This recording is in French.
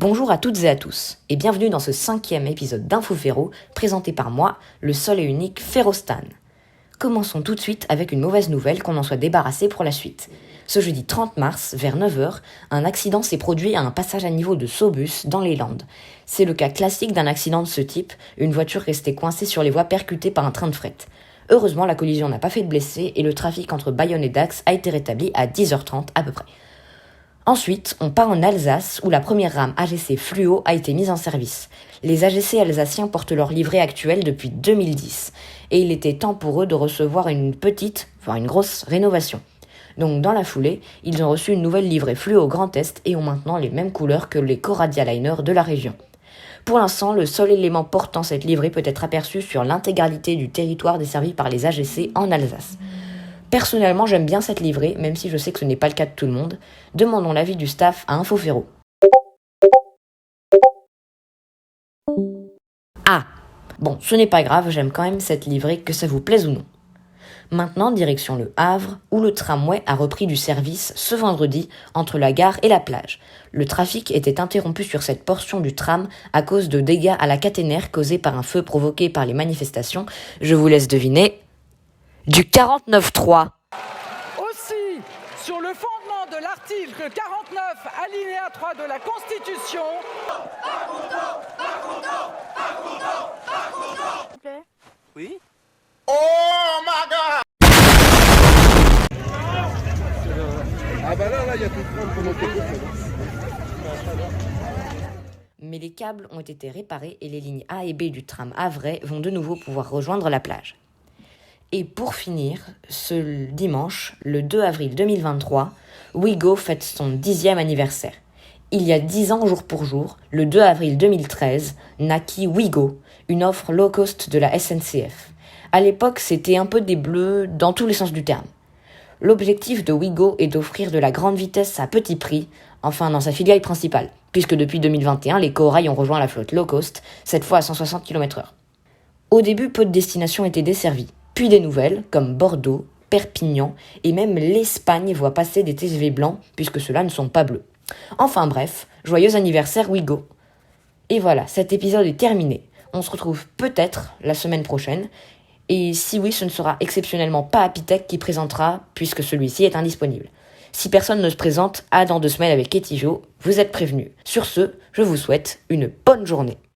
Bonjour à toutes et à tous, et bienvenue dans ce 5e épisode d'Info Ferro, présenté par moi, le seul et unique Ferrostan. Commençons tout de suite avec une mauvaise nouvelle qu'on en soit débarrassé pour la suite. Ce jeudi 30 mars, vers 9h, un accident s'est produit à un passage à niveau de Saubus, dans les Landes. C'est le cas classique d'un accident de ce type, une voiture restée coincée sur les voies percutée par un train de fret. Heureusement, la collision n'a pas fait de blessés et le trafic entre Bayonne et Dax a été rétabli à 10h30 à peu près. Ensuite, on part en Alsace où la première rame AGC Fluo a été mise en service. Les AGC alsaciens portent leur livret actuel depuis 2010 et il était temps pour eux de recevoir une petite, voire une grosse rénovation. Donc dans la foulée, ils ont reçu une nouvelle livrée Fluo Grand Est et ont maintenant les mêmes couleurs que les Coradia Liner de la région. Pour l'instant, le seul élément portant cette livrée peut être aperçu sur l'intégralité du territoire desservi par les AGC en Alsace. Personnellement, j'aime bien cette livrée, même si je sais que ce n'est pas le cas de tout le monde. Demandons l'avis du staff à Info Ferro. Ah, bon, ce n'est pas grave, j'aime quand même cette livrée, que ça vous plaise ou non. Maintenant, direction le Havre, où le tramway a repris du service ce vendredi entre la gare et la plage. Le trafic était interrompu sur cette portion du tram à cause de dégâts à la caténaire causés par un feu provoqué par les manifestations. Je vous laisse deviner. Du 49.3. Aussi, sur le fondement de l'article 49, alinéa 3 de la Constitution... Oui. Oh my God! Ah bah là, il y a tout le monde pendant que Mais les câbles ont été réparés et les lignes A et B du tram havrais vont de nouveau pouvoir rejoindre la plage. Et pour finir, ce dimanche, le 2 avril 2023, Ouigo fête son 10e anniversaire. Il y a 10 ans jour pour jour, le 2 avril 2013, naquit Ouigo, une offre low cost de la SNCF. À l'époque, c'était un peu des bleus dans tous les sens du terme. L'objectif de Ouigo est d'offrir de la grande vitesse à petit prix, enfin dans sa filiale principale, puisque depuis 2021, les corails ont rejoint la flotte low cost, cette fois à 160 km/h. Au début, peu de destinations étaient desservies, puis des nouvelles, comme Bordeaux, Perpignan, et même l'Espagne voit passer des TGV blancs, puisque ceux-là ne sont pas bleus. Enfin bref, joyeux anniversaire Ouigo. Et voilà, cet épisode est terminé. On se retrouve peut-être la semaine prochaine, et si oui, ce ne sera exceptionnellement pas Apitech qui présentera, puisque celui-ci est indisponible. Si personne ne se présente, à dans 2 semaines avec Etijo, vous êtes prévenus. Sur ce, je vous souhaite une bonne journée.